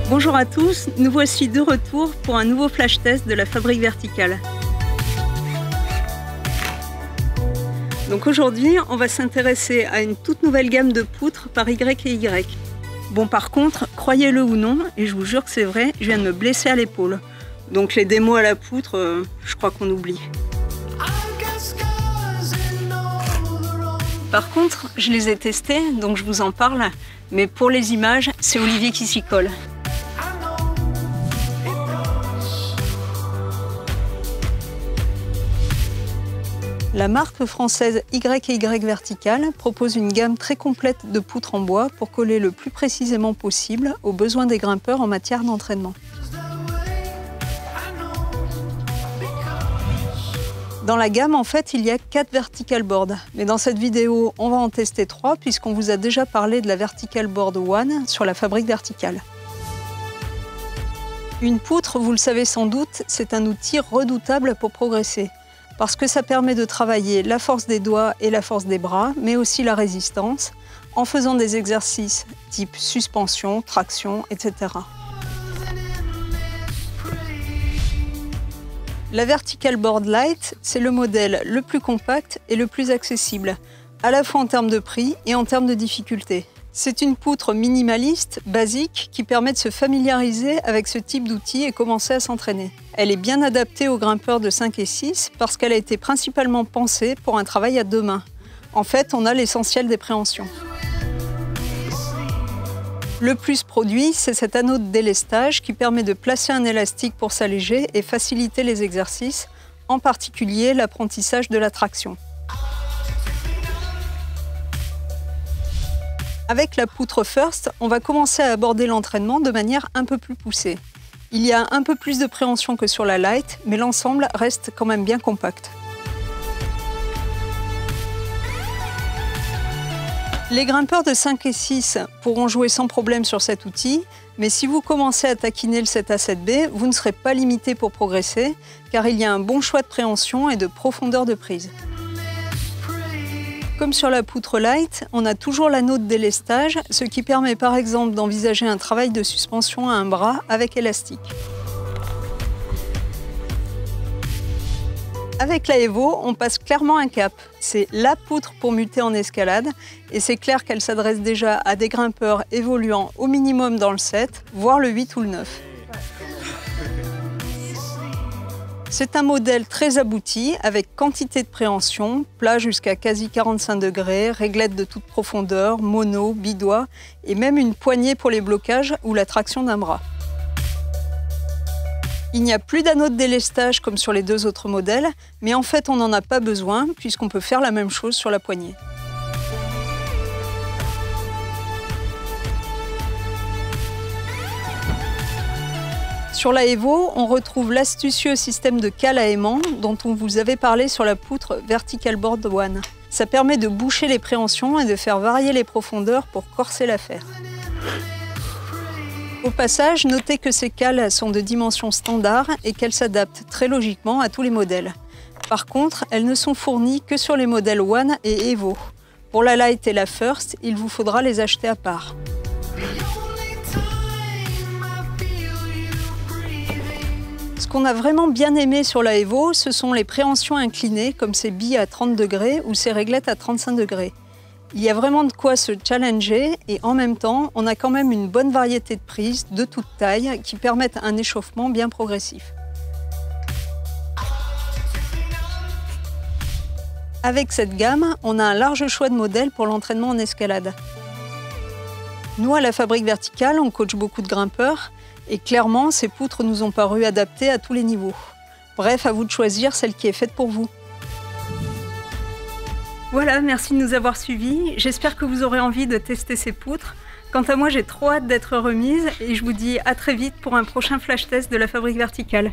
Bonjour à tous, nous voici de retour pour un nouveau flash test de la Fabrique Verticale. Donc aujourd'hui, on va s'intéresser à une toute nouvelle gamme de poutres par Y&Y. Bon, par contre, croyez-le ou non, et je vous jure que c'est vrai, je viens de me blesser à l'épaule. Donc les démos à la poutre, je crois qu'on oublie. Par contre, je les ai testés, donc je vous en parle, mais pour les images, c'est Olivier qui s'y colle. La marque française Y&Y Vertical propose une gamme très complète de poutres en bois pour coller le plus précisément possible aux besoins des grimpeurs en matière d'entraînement. Dans la gamme, en fait, il y a 4 vertical boards. Mais dans cette vidéo, on va en tester 3 puisqu'on vous a déjà parlé de la Vertical Board One sur la Fabrique Verticale. Une poutre, vous le savez sans doute, c'est un outil redoutable pour progresser. Parce que ça permet de travailler la force des doigts et la force des bras, mais aussi la résistance, en faisant des exercices type suspension, traction, etc. La Vertical Board Lite, c'est le modèle le plus compact et le plus accessible, à la fois en termes de prix et en termes de difficulté. C'est une poutre minimaliste, basique, qui permet de se familiariser avec ce type d'outil et commencer à s'entraîner. Elle est bien adaptée aux grimpeurs de 5 et 6 parce qu'elle a été principalement pensée pour un travail à 2 mains. En fait, on a l'essentiel des préhensions. Le plus produit, c'est cet anneau de délestage qui permet de placer un élastique pour s'alléger et faciliter les exercices, en particulier l'apprentissage de la traction. Avec la poutre First, on va commencer à aborder l'entraînement de manière un peu plus poussée. Il y a un peu plus de préhension que sur la Lite, mais l'ensemble reste quand même bien compact. Les grimpeurs de 5 et 6 pourront jouer sans problème sur cet outil, mais si vous commencez à taquiner le 7A 7B, vous ne serez pas limité pour progresser, car il y a un bon choix de préhension et de profondeur de prise. Comme sur la poutre Lite, on a toujours l'anneau de délestage, ce qui permet par exemple d'envisager un travail de suspension à un bras avec élastique. Avec la Evo, on passe clairement un cap. C'est la poutre pour muter en escalade et c'est clair qu'elle s'adresse déjà à des grimpeurs évoluant au minimum dans le 7, voire le 8 ou le 9. C'est un modèle très abouti avec quantité de préhension, plat jusqu'à quasi 45 degrés, réglette de toute profondeur, mono, bidois et même une poignée pour les blocages ou la traction d'un bras. Il n'y a plus d'anneau de délestage comme sur les 2 autres modèles, mais en fait on n'en a pas besoin puisqu'on peut faire la même chose sur la poignée. Sur la Evo, on retrouve l'astucieux système de cale à aimant dont on vous avait parlé sur la poutre Vertical Board One. Ça permet de boucher les préhensions et de faire varier les profondeurs pour corser l'affaire. Au passage, notez que ces cales sont de dimension standard et qu'elles s'adaptent très logiquement à tous les modèles. Par contre, elles ne sont fournies que sur les modèles One et Evo. Pour la Lite et la First, il vous faudra les acheter à part. Ce qu'on a vraiment bien aimé sur la Evo, ce sont les préhensions inclinées, comme ces billes à 30 degrés ou ces réglettes à 35 degrés. Il y a vraiment de quoi se challenger et en même temps, on a quand même une bonne variété de prises de toute taille qui permettent un échauffement bien progressif. Avec cette gamme, on a un large choix de modèles pour l'entraînement en escalade. Nous, à la Fabrique Verticale, on coach beaucoup de grimpeurs et clairement, ces poutres nous ont paru adaptées à tous les niveaux. Bref, à vous de choisir celle qui est faite pour vous. Voilà, merci de nous avoir suivis. J'espère que vous aurez envie de tester ces poutres. Quant à moi, j'ai trop hâte d'être remise et je vous dis à très vite pour un prochain flash test de la Fabrique Verticale.